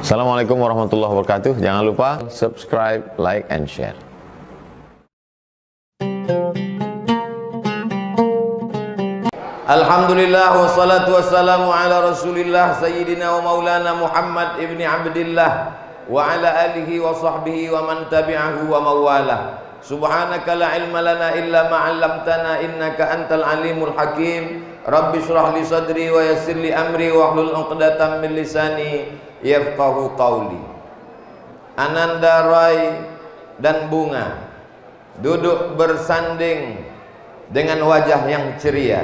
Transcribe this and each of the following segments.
Assalamualaikum warahmatullahi wabarakatuh. Jangan lupa subscribe, like, and share. Alhamdulillah wassalatu wassalamu ala rasulillah sayyidina wa maulana Muhammad ibni Abdillah wa ala alihi wa sahbihi wa man tabi'ahu wa mawalah. Subhanaka la ilma lana illa ma 'allamtana innaka antal alimul hakim. Rabbi shrah li sadri wa yassir li amri wa hlul 'uqdatam min lisani yafqahu qawli. Ananda Roy dan Bunga duduk bersanding dengan wajah yang ceria.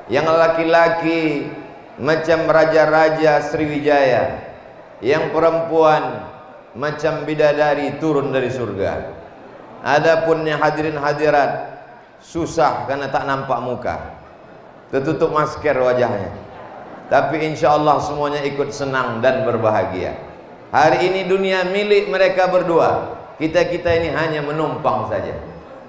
Yang laki-laki macam raja-raja Sriwijaya, yang perempuan macam bidadari turun dari surga. Adapun yang hadirin hadirat susah karena tak nampak muka, tertutup masker wajahnya. Tapi insya Allah semuanya ikut senang dan berbahagia. Hari ini dunia milik mereka berdua. Kita-kita ini hanya menumpang saja.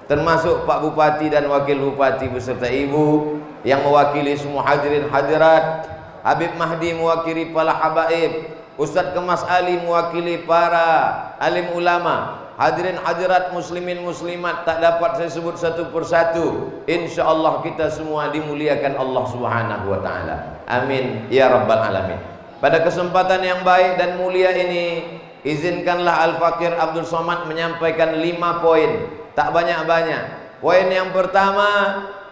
Termasuk Pak Bupati dan Wakil Bupati beserta Ibu yang mewakili semua hadirin hadirat. Habib Mahdi mewakili para habaib. Ustadz Kemas Ali mewakili para alim ulama. Hadirin hadirat muslimin muslimat tak dapat saya sebut satu persatu. Insya Allah kita semua dimuliakan Allah Subhanahu wa ta'ala. Amin ya rabbal alamin. Pada kesempatan yang baik dan mulia ini, izinkanlah Al-Fakir Abdul Somad menyampaikan 5 poin. Tak banyak-banyak. Poin yang pertama,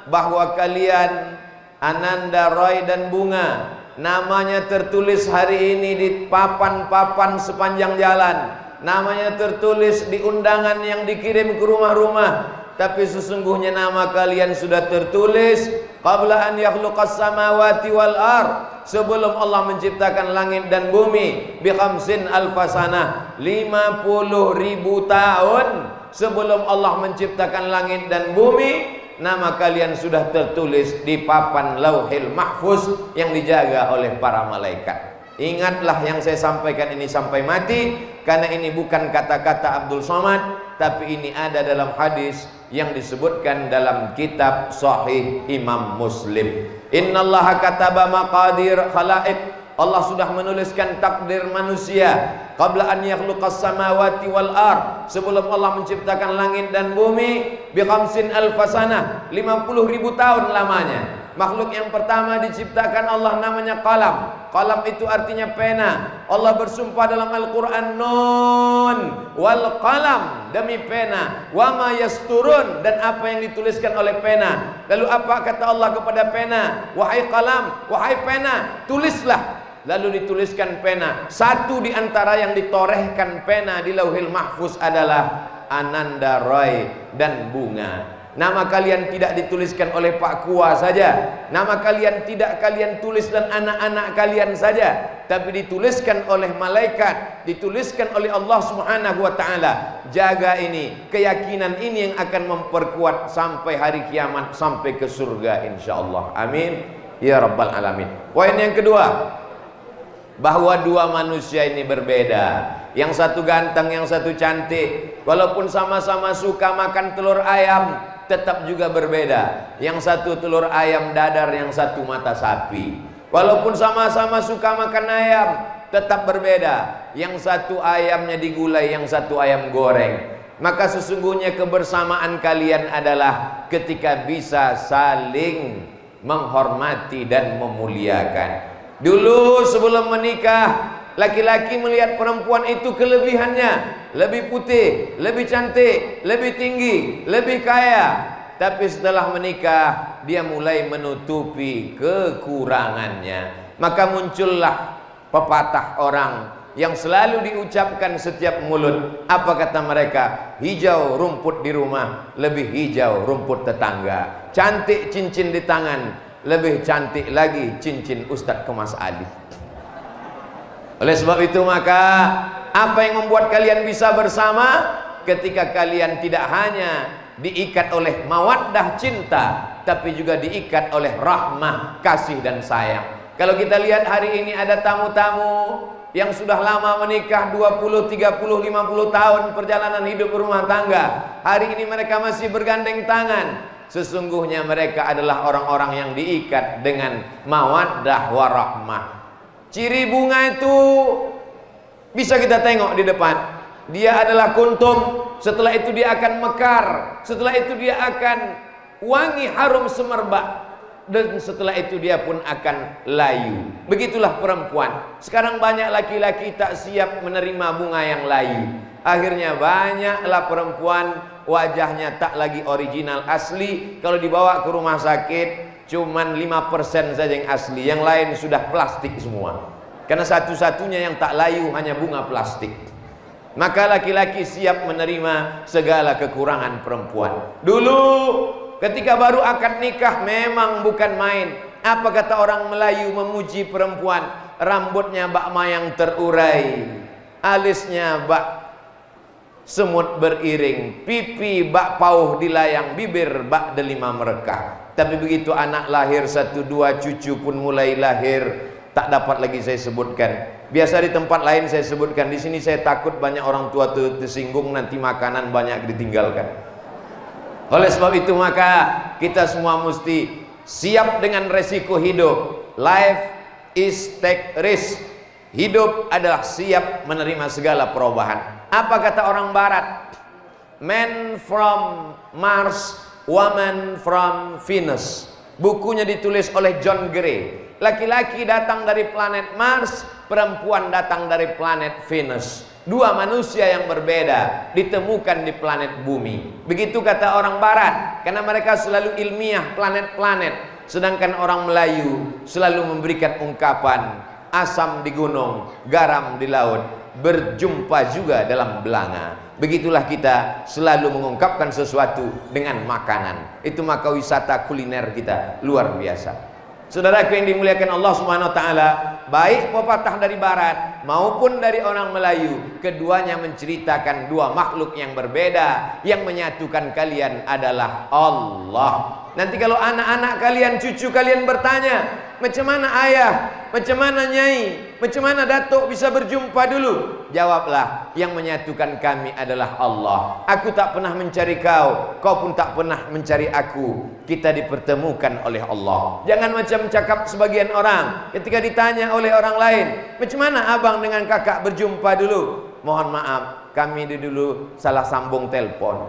bahwa kalian Ananda, Roy dan Bunga namanya tertulis hari ini di papan-papan sepanjang jalan. Namanya tertulis di undangan yang dikirim ke rumah-rumah. Tapi sesungguhnya nama kalian sudah tertulis qabla an yakhluqas samawati wal ard, sebelum Allah menciptakan langit dan bumi, bi khamsin alfasanah, 50.000 tahun sebelum Allah menciptakan langit dan bumi. Nama kalian sudah tertulis di papan Lauhil Mahfuz yang dijaga oleh para malaikat. Ingatlah yang saya sampaikan ini sampai mati, karena ini bukan kata-kata Abdul Somad, tapi ini ada dalam hadis yang disebutkan dalam kitab Sahih Imam Muslim. Innallaha kataba maqadir khalaiq, Allah sudah menuliskan takdir manusia qabla an yakhluqas samawati wal ard, sebelum Allah menciptakan langit dan bumi, bi khamsin alfasanah, 50.000 tahun lamanya. Makhluk yang pertama diciptakan Allah namanya qalam. Qalam itu artinya pena. Allah bersumpah dalam Al-Quran, nun wal qalam, demi pena, wa ma yasturun, dan apa yang dituliskan oleh pena. Lalu apa kata Allah kepada pena? Wahai qalam, wahai pena, tulislah. Lalu dituliskan pena. Satu di antara yang ditorehkan pena di Lauhil Mahfuz adalah Ananda, Roy dan Bunga. Nama kalian tidak dituliskan oleh Pak Kua saja. Nama kalian tidak kalian tulis dan anak-anak kalian saja, tapi dituliskan oleh malaikat, dituliskan oleh Allah Subhanahu wa ta'ala. Jaga ini, keyakinan ini yang akan memperkuat sampai hari kiamat, sampai ke surga insyaallah. Amin ya rabbal alamin. Poin yang kedua, bahwa dua manusia ini berbeda. Yang satu ganteng, yang satu cantik. Walaupun sama-sama suka makan telur ayam, tetap juga berbeda. Yang satu telur ayam dadar, yang satu mata sapi. Walaupun sama-sama suka makan ayam, tetap berbeda. Yang satu ayamnya digulai, yang satu ayam goreng. Maka sesungguhnya kebersamaan kalian adalah ketika bisa saling menghormati dan memuliakan. Dulu sebelum menikah, laki-laki melihat perempuan itu kelebihannya, lebih putih, lebih cantik, lebih tinggi, lebih kaya. Tapi setelah menikah, dia mulai menutupi kekurangannya. Maka muncullah pepatah orang yang selalu diucapkan setiap mulut. Apa kata mereka? Hijau rumput di rumah, lebih hijau rumput tetangga. Cantik cincin di tangan, lebih cantik lagi cincin Ustadz Kemas Ali. Oleh sebab itu maka, apa yang membuat kalian bisa bersama? Ketika kalian tidak hanya diikat oleh mawaddah cinta, tapi juga diikat oleh rahmah, kasih dan sayang. Kalau kita lihat hari ini ada tamu-tamu yang sudah lama menikah, 20, 30, 50 tahun perjalanan hidup berumah tangga. Hari ini mereka masih bergandeng tangan. Sesungguhnya mereka adalah orang-orang yang diikat dengan mawaddah warahmah. Ciri bunga itu Bisa kita tengok di depan, dia adalah kuntum, setelah itu dia akan mekar, setelah itu dia akan wangi harum semerbak, dan setelah itu dia pun akan layu. Begitulah perempuan. Sekarang banyak laki-laki tak siap menerima bunga yang layu. Akhirnya banyaklah perempuan wajahnya tak lagi original asli. Kalau dibawa ke rumah sakit cuman 5% saja yang asli, yang lain sudah plastik semua. Karena satu-satunya yang tak layu hanya bunga plastik. Maka laki-laki siap menerima segala kekurangan perempuan. Dulu ketika baru akad nikah memang bukan main. Apa kata orang Melayu memuji perempuan? Rambutnya bak mayang terurai, alisnya bak semut beriring, pipi bak pauh dilayang, bibir bak delima merekah. Tapi begitu anak lahir, 1, 2 cucu pun mulai lahir, tak dapat lagi saya sebutkan. Biasa di tempat lain saya sebutkan, di sini saya takut banyak orang tua tersinggung, nanti makanan banyak ditinggalkan. Oleh sebab itu maka kita semua mesti siap dengan resiko hidup. Life is take risk. Hidup adalah siap menerima segala perubahan. Apa kata orang barat? Man from Mars, woman from Venus. Bukunya ditulis oleh John Gray. Laki-laki datang dari planet Mars, perempuan datang dari planet Venus. Dua manusia yang berbeda ditemukan di planet bumi. Begitu kata orang barat, karena mereka selalu ilmiah planet-planet. Sedangkan orang Melayu selalu memberikan ungkapan asam di gunung, garam di laut, berjumpa juga dalam belanga. Begitulah kita selalu mengungkapkan sesuatu dengan makanan. Itu maka wisata kuliner kita luar biasa. Saudaraku yang dimuliakan Allah Subhanahu wa taala, baik pepatah dari barat maupun dari orang Melayu, keduanya menceritakan dua makhluk yang berbeda. Yang menyatukan kalian adalah Allah. Nanti kalau anak-anak kalian, cucu kalian bertanya, macam mana ayah, macam mana nyai, macam mana datuk bisa berjumpa dulu? Jawablah, yang menyatukan kami adalah Allah. Aku tak pernah mencari kau, kau pun tak pernah mencari aku. Kita dipertemukan oleh Allah. Jangan macam cakap sebagian orang ketika ditanya oleh orang lain, macam mana abang dengan kakak berjumpa dulu? Mohon maaf, kami dulu salah sambung telepon,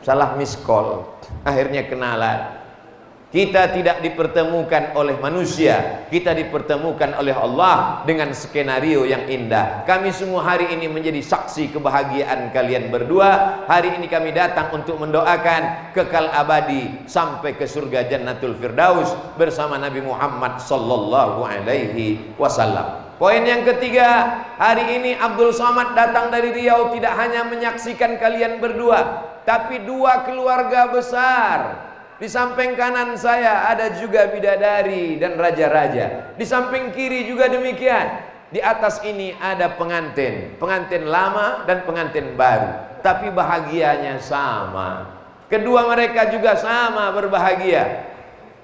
salah miss call, akhirnya kenalan. Kita tidak dipertemukan oleh manusia, kita dipertemukan oleh Allah dengan skenario yang indah. Kami semua hari ini menjadi saksi kebahagiaan kalian berdua. Hari ini kami datang untuk mendoakan kekal abadi sampai ke surga Jannatul Firdaus bersama Nabi Muhammad sallallahu alaihi wasallam. Poin yang ketiga, hari ini Abdul Somad datang dari Riau tidak hanya menyaksikan kalian berdua, tapi dua keluarga besar. Di samping kanan saya ada juga bidadari dan raja-raja. Di samping kiri juga demikian. Di atas ini ada pengantin, pengantin lama dan pengantin baru. Tapi bahagianya sama. Kedua mereka juga sama berbahagia.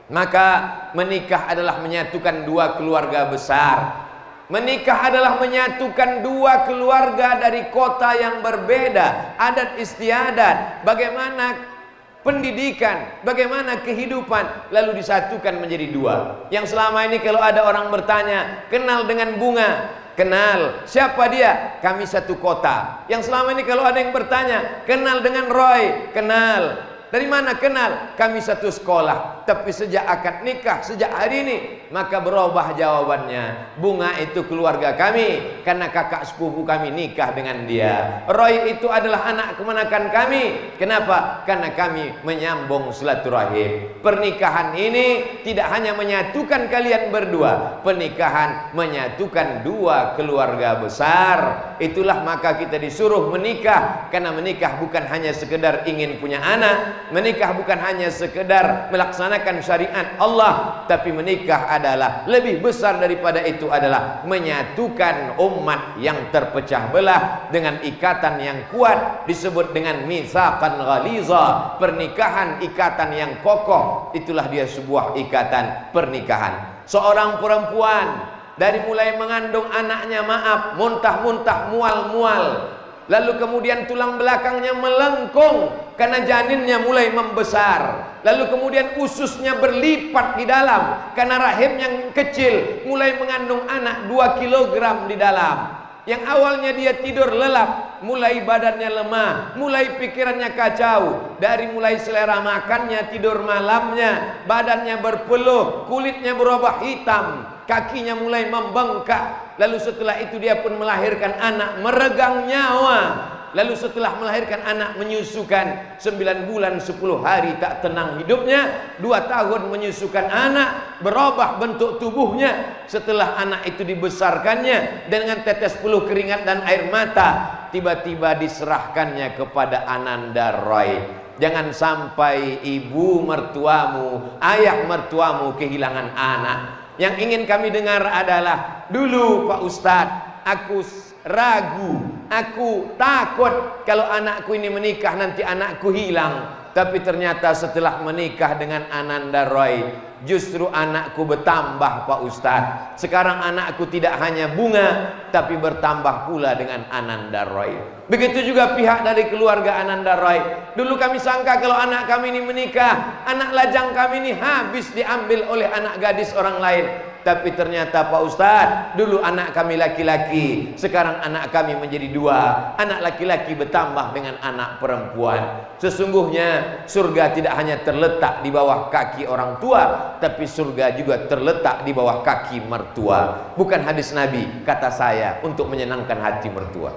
Maka menikah adalah menyatukan dua keluarga besar. Menikah adalah menyatukan dua keluarga dari kota yang berbeda, adat istiadat, bagaimana pendidikan, bagaimana kehidupan, lalu disatukan menjadi dua. Yang selama ini kalau ada orang bertanya, kenal dengan bunga, kenal. Siapa dia? Kami satu kota. Yang selama ini kalau ada yang bertanya, kenal dengan Roy, kenal. Dari mana kenal? Kami satu sekolah. Tapi sejak akad nikah, sejak hari ini, maka berubah jawabannya. Bunga itu keluarga kami, karena kakak sepupu kami nikah dengan dia. Roy itu adalah anak kemenakan kami. Kenapa? Karena kami menyambung silaturahim. Pernikahan ini tidak hanya menyatukan kalian berdua, pernikahan menyatukan dua keluarga besar. Itulah maka kita disuruh menikah, karena menikah bukan hanya sekedar ingin punya anak. Menikah bukan hanya sekedar melaksanakan syariat Allah, tapi menikah adalah lebih besar daripada itu, adalah menyatukan umat yang terpecah belah dengan ikatan yang kuat, disebut dengan mitsaqan ghaliza. Pernikahan ikatan yang kokoh, itulah dia sebuah ikatan pernikahan. Seorang perempuan dari mulai mengandung anaknya, maaf, muntah-muntah, mual-mual, lalu kemudian tulang belakangnya melengkung karena janinnya mulai membesar, lalu kemudian ususnya berlipat di dalam karena rahim yang kecil mulai mengandung anak 2 kilogram di dalam. Yang awalnya dia tidur lelap, mulai badannya lemah, mulai pikirannya kacau. Dari mulai selera makannya, tidur malamnya, badannya berpeluh, kulitnya berubah hitam, kakinya mulai membengkak. Lalu setelah itu dia pun melahirkan anak meregang nyawa. Lalu setelah melahirkan anak menyusukan 9 bulan 10 hari tak tenang hidupnya. 2 tahun menyusukan anak, berubah bentuk tubuhnya. Setelah anak itu dibesarkannya dengan tetes peluh keringat dan air mata, tiba-tiba diserahkannya kepada Ananda Roy. Jangan sampai ibu mertuamu, ayah mertuamu kehilangan anak. Yang ingin kami dengar adalah, dulu Pak Ustadz aku ragu, aku takut kalau anakku ini menikah nanti anakku hilang. Tapi ternyata setelah menikah dengan Ananda Roy, justru anakku bertambah Pak Ustadz. Sekarang anakku tidak hanya bunga, tapi bertambah pula dengan Ananda Roy. Begitu juga pihak dari keluarga Ananda Roy. Dulu kami sangka kalau anak kami ini menikah, anak lajang kami ini habis diambil oleh anak gadis orang lain. Tapi ternyata Pak Ustadz, dulu anak kami laki-laki, sekarang anak kami menjadi 2. Anak laki-laki bertambah dengan anak perempuan. Sesungguhnya surga tidak hanya terletak di bawah kaki orang tua, tapi surga juga terletak di bawah kaki mertua. Bukan hadis Nabi, kata saya, untuk menyenangkan hati mertua.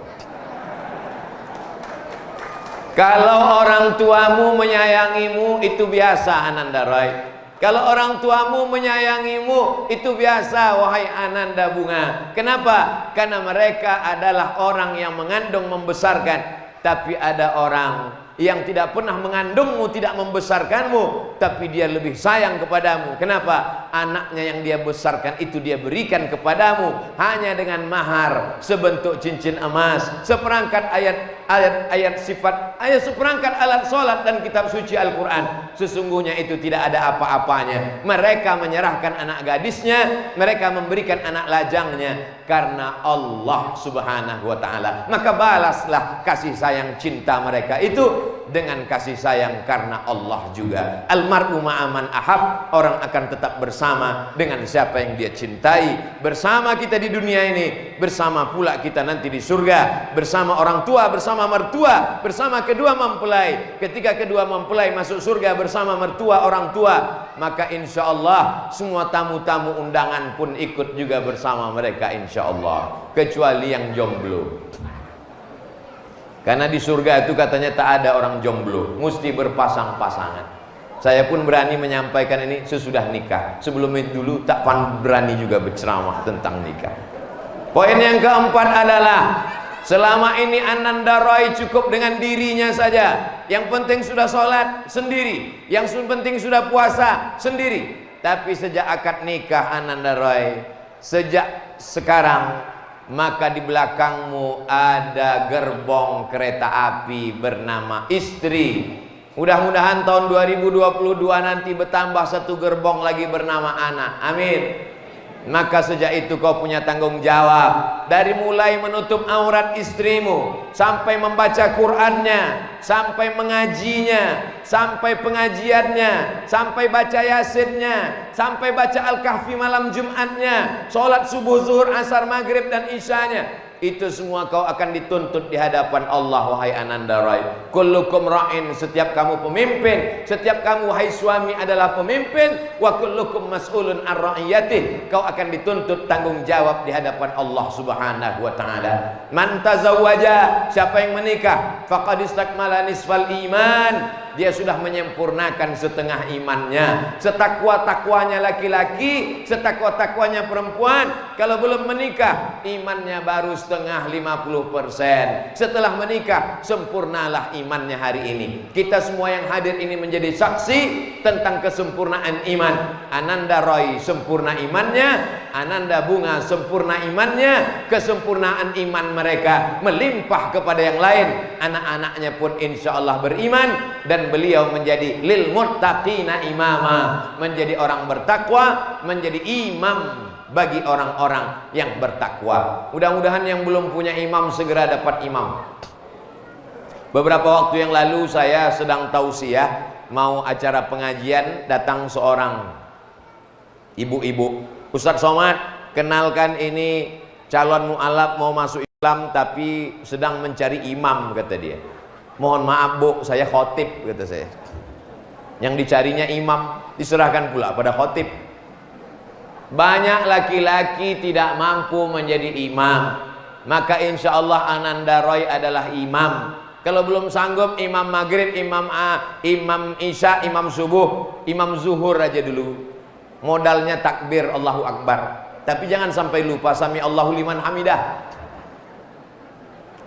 Kalau orang tuamu menyayangimu, itu biasa Ananda Roy. Kalau orang tuamu menyayangimu, itu biasa wahai Ananda Bunga. Kenapa? Karena mereka adalah orang yang mengandung membesarkan. Tapi ada orang yang tidak pernah mengandungmu, tidak membesarkanmu, tapi dia lebih sayang kepadamu. Kenapa? Anaknya yang dia besarkan itu dia berikan kepadamu hanya dengan mahar sebentuk cincin emas, seperangkat ayat sifat, seperangkat alat sholat dan kitab suci Al-Quran. Sesungguhnya itu tidak ada apa-apanya. Mereka menyerahkan anak gadisnya, mereka memberikan anak lajangnya karena Allah Subhanahu wa ta'ala. Maka balaslah kasih sayang cinta mereka itu dengan kasih sayang karena Allah juga. Almar'u ma'aman ahab, orang akan tetap bersama dengan siapa yang dia cintai. Bersama kita di dunia ini, bersama pula kita nanti di surga. Bersama orang tua, bersama mertua, bersama kedua mempelai. Ketika kedua mempelai masuk surga bersama mertua orang tua, maka insya Allah semua tamu-tamu undangan pun ikut juga bersama mereka insya Allah, kecuali yang jomblo. Karena di surga itu katanya tak ada orang jomblo, mesti berpasang-pasangan. Saya pun berani menyampaikan ini sesudah nikah. Sebelum itu dulu tak berani juga berceramah tentang nikah. Poin yang keempat adalah, selama ini Ananda Roy cukup dengan dirinya saja. Yang penting sudah sholat sendiri, yang penting sudah puasa sendiri. Tapi sejak akad nikah Ananda Roy, sejak sekarang, maka di belakangmu ada gerbong kereta api bernama istri. Mudah-mudahan tahun 2022 nanti bertambah 1 gerbong lagi bernama anak. Amin. Maka sejak itu kau punya tanggung jawab. Dari mulai menutup aurat istrimu, sampai membaca Qur'annya, sampai mengajinya, sampai pengajiannya, sampai baca yasinnya, sampai baca Al-Kahfi malam Jumatnya, sholat subuh, zuhur, asar, maghrib dan isyanya. Itu semua kau akan dituntut di hadapan Allah wahai Ananda Roy. Kullukum ra'in, setiap kamu pemimpin, setiap kamu wahai suami adalah pemimpin. Wa kullukum mas'ulun ar ra'iyatih, kau akan dituntut tanggung jawab di hadapan Allah Subhanahu wa taala. Man tazawwaja, siapa yang menikah, faqad istakmala nisfal iman, dia sudah menyempurnakan setengah imannya. Setakwa-takwanya laki-laki, setakwa-takwanya perempuan. Kalau belum menikah, imannya baru setengah 50%. Setelah menikah, sempurnalah imannya hari ini. Kita semua yang hadir ini menjadi saksi tentang kesempurnaan iman. Ananda Roy sempurna imannya, Ananda Bunga sempurna imannya. Kesempurnaan iman mereka melimpah kepada yang lain. Anak-anaknya pun insya Allah beriman, dan beliau menjadi lil muttaqina imama, menjadi orang bertakwa, menjadi imam bagi orang-orang yang bertakwa. Mudah-mudahan yang belum punya imam segera dapat imam. Beberapa waktu yang lalu saya sedang tausiah, mau acara pengajian, datang seorang ibu-ibu, Ustadz Somad, kenalkan ini calon mu'alaf mau masuk Islam tapi sedang mencari imam, kata dia. Mohon maaf Bu, saya khotib, kata saya. Yang dicarinya imam, diserahkan pula pada khotib. Banyak laki-laki tidak mampu menjadi imam, maka insya Allah Ananda Roy adalah imam. Kalau belum sanggup, imam maghrib, imam isya, imam subuh, imam zuhur aja dulu. Modalnya takbir Allahu Akbar. Tapi jangan sampai lupa sami Allahu liman hamidah.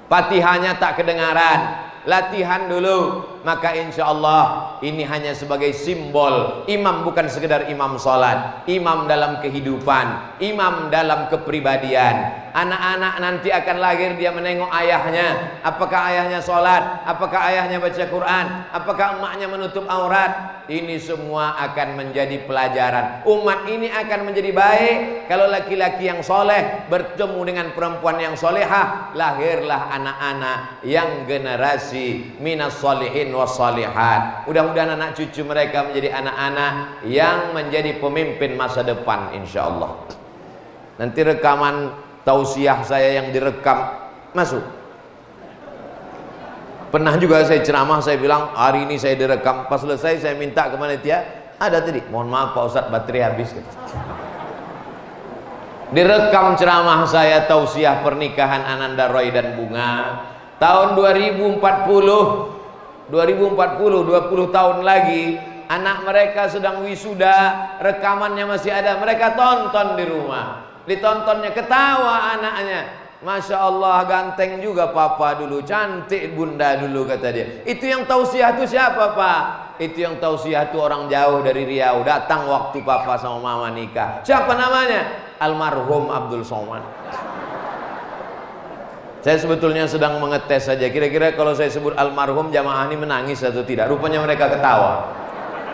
Fatihahnya tak kedengaran. Latihan dulu, maka insya Allah ini hanya sebagai simbol. Imam bukan sekedar imam sholat, imam dalam kehidupan, imam dalam kepribadian. Anak-anak nanti akan lahir, dia menengok ayahnya. Apakah ayahnya sholat? Apakah ayahnya baca Quran? Apakah emaknya menutup aurat? Ini semua akan menjadi pelajaran. Umat ini akan menjadi baik kalau laki-laki yang soleh bertemu dengan perempuan yang solehah. Lahirlah anak-anak yang generasi minas solihin was solihat. Mudah-mudahan anak cucu mereka menjadi anak-anak yang menjadi pemimpin masa depan, insya Allah. Nanti rekaman tausiah saya yang direkam masuk. Pernah juga saya ceramah, saya bilang hari ini saya direkam. Pas selesai saya minta ke panitia, ada tadi, mohon maaf Pak Ustadz baterai habis. Direkam ceramah saya tausiah pernikahan Ananda Roy dan Bunga tahun 2040, 20 tahun lagi. Anak mereka sedang wisuda, rekamannya masih ada, mereka tonton di rumah. Ditontonnya, ketawa anaknya. Masya Allah, ganteng juga papa dulu, cantik bunda dulu, kata dia. Itu yang tausiah itu siapa Pak? Itu yang tausiah itu orang jauh dari Riau, datang waktu papa sama mama nikah. Siapa namanya? Almarhum Abdul Somad. Saya sebetulnya sedang mengetes saja, kira-kira kalau saya sebut almarhum jamaah ini menangis atau tidak. Rupanya mereka ketawa.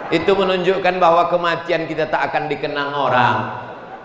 Itu menunjukkan bahwa kematian kita tak akan dikenang orang.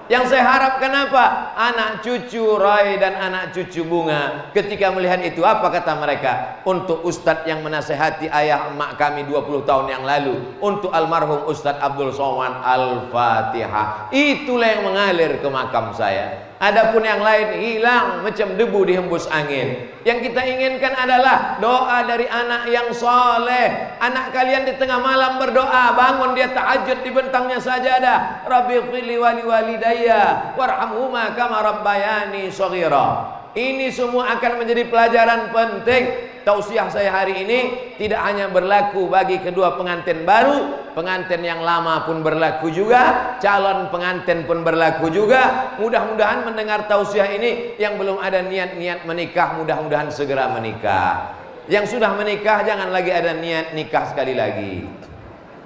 Yang saya harapkan apa? Anak cucu Roy dan anak cucu Bunga ketika melihat itu, apa kata mereka? Untuk Ustadz yang menasehati ayah emak kami 20 tahun yang lalu, untuk almarhum Ustadz Abdul Somad, Al-Fatihah. Itulah yang mengalir ke makam saya. Adapun yang lain hilang macam debu dihembus angin. Yang kita inginkan adalah doa dari anak yang soleh. Anak kalian di tengah malam berdoa, bangun dia tahajud di bentangnya sajadah. Rabbighfirli wa liwalidayya warhamhuma kama rabbayani shaghira. Ini semua akan menjadi pelajaran penting. Tausiah saya hari ini tidak hanya berlaku bagi kedua pengantin baru, pengantin yang lama pun berlaku juga, calon pengantin pun berlaku juga. Mudah-mudahan mendengar tausiah ini yang belum ada niat-niat menikah, mudah-mudahan segera menikah. Yang sudah menikah jangan lagi ada niat nikah sekali lagi.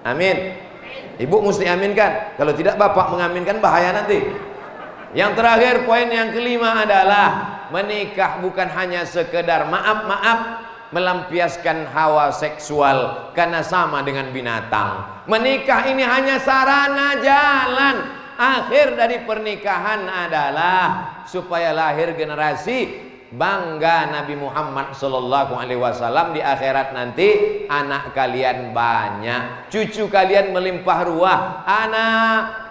Amin. Ibu mesti aminkan. Kalau tidak bapak mengaminkan bahaya nanti. Yang terakhir, poin yang kelima adalah menikah bukan hanya sekedar maaf-maaf melampiaskan hawa seksual karena sama dengan binatang. Menikah ini hanya sarana jalan. Akhir dari pernikahan adalah supaya lahir generasi bangga Nabi Muhammad sallallahu alaihi wasallam di akhirat nanti. Anak kalian banyak, cucu kalian melimpah ruah. Ana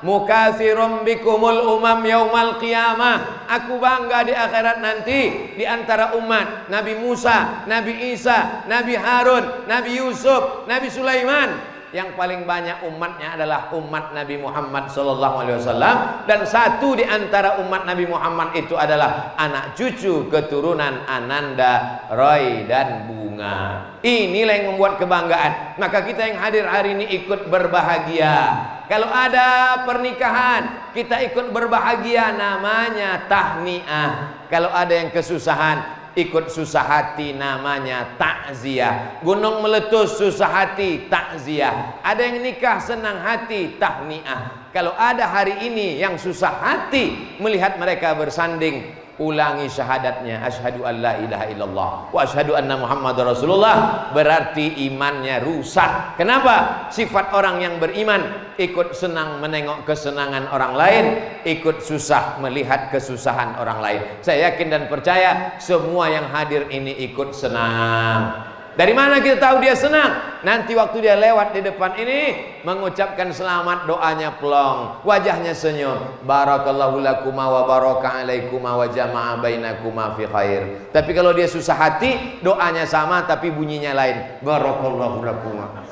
mukatsirum bikumul umam yaumal qiyamah. Aku bangga di akhirat nanti di antara umat Nabi Musa, Nabi Isa, Nabi Harun, Nabi Yusuf, Nabi Sulaiman. Yang paling banyak umatnya adalah umat Nabi Muhammad SAW, dan satu di antara umat Nabi Muhammad itu adalah anak cucu keturunan Ananda Roy dan Bunga. Inilah yang membuat kebanggaan. Maka kita yang hadir hari ini ikut berbahagia. Kalau ada pernikahan kita ikut berbahagia, namanya tahniah. Kalau ada yang kesusahan ikut susah hati, namanya takziah. Gunung meletus susah hati, takziah. Ada yang nikah senang hati, tahniah. Kalau ada hari ini yang susah hati melihat mereka bersanding, ulangi syahadatnya, asyhadu an la ilaha illallah wa asyhadu anna muhammadar rasulullah. Berarti imannya rusak. Kenapa? Sifat orang yang beriman ikut senang menengok kesenangan orang lain, ikut susah melihat kesusahan orang lain. Saya yakin dan percaya semua yang hadir ini ikut senang. Dari mana kita tahu dia senang? Nanti waktu dia lewat di depan ini mengucapkan selamat, doanya plong, wajahnya senyum. Barakallahu lakuma wa baraka alaikuma wa jama'a bainakuma fi khair. Tapi kalau dia susah hati, doanya sama tapi bunyinya lain. Barakallahu lakuma.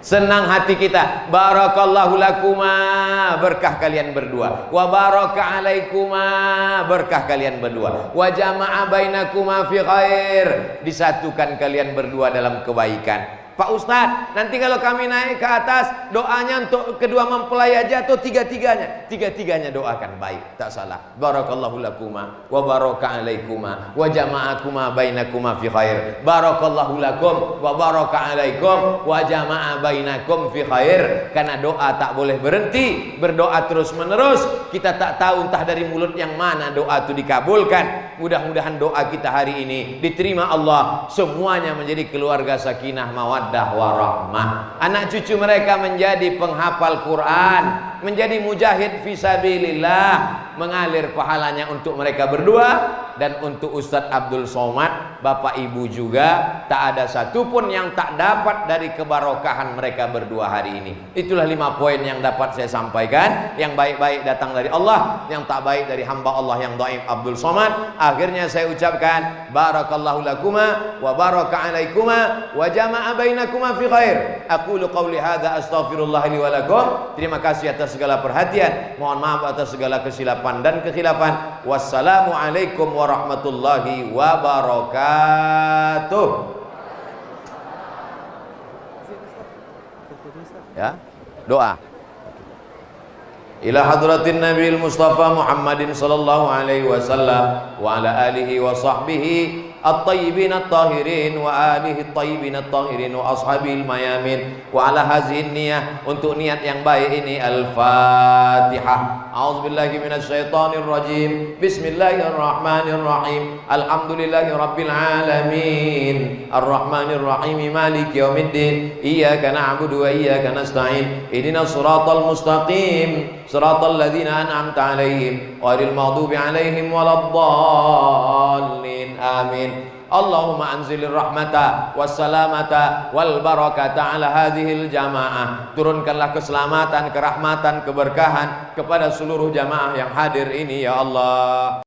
Senang hati kita, barakallahu lakuma, berkah kalian berdua. Wa baraka alaikuma, berkah kalian berdua. Wa jama'a bainakuma fi khair, disatukan kalian berdua dalam kebaikan. Pak Ustadz, nanti kalau kami naik ke atas, doanya untuk kedua mempelai aja atau tiga-tiganya? Tiga-tiganya doakan baik, tak salah. Barakallahu lakuma wa baraka alaikuma wa jama'akuma bainakuma fi khair. Barakallahu lakum wa baraka alaikum wa jama'a bainakum fi khair. Karena doa tak boleh berhenti, berdoa terus menerus. Kita tak tahu entah dari mulut yang mana doa itu dikabulkan. Mudah-mudahan doa kita hari ini diterima Allah. Semuanya menjadi keluarga sakinah mawaddah warahmah. Anak cucu mereka menjadi penghafal Quran, menjadi mujahid fisabilillah, mengalir pahalanya untuk mereka berdua dan untuk Ustadz Abdul Somad, Bapak Ibu juga. Tak ada satupun yang tak dapat dari kebarokahan mereka berdua hari ini. Itulah 5 poin yang dapat saya sampaikan. Yang baik-baik datang dari Allah, yang tak baik dari hamba Allah yang dhaif Abdul Somad. Akhirnya saya ucapkan barakallahu lakuma wa baraka alaikuma wa jama'a bainakuma fi khair. Aqulu qawli hadza astaghfirullah li wa lakum. Terima kasih atas segala perhatian. Mohon maaf atas segala kesilapan dan kekhilafan. Wassalamualaikum warahmatullahi wabarakatuh. Ya, doa. Ila hadratin Nabil Mustafa Muhammadin sallallahu alaihi wasallam wa ala alihi wa sahbihi at-tayyibin at-tahirin wa alihi at-tayyibin at-tahirin wa ashabil mayamin wa ala hazihi niyah. Untuk niat yang baik ini Al-Fatihah. A'udzubillahi minasyaitonir rajim. Bismillahirrahmanirrahim. Alhamdulillahi rabbil alamin. Arrahmanir rahim maliki yaumiddin. Iyyaka na'budu wa iyyaka nasta'in. Ihdinas siratal mustaqim. Siratal ladzina an'amta 'alaihim ghairil maghdubi 'alaihim waladdallin. Amin. Allahumma anzilir rahmata wassalamata wal barakata ala hadhil jamaah. Turunkanlah keselamatan, kerahmatan, keberkahan kepada seluruh jamaah yang hadir ini ya Allah.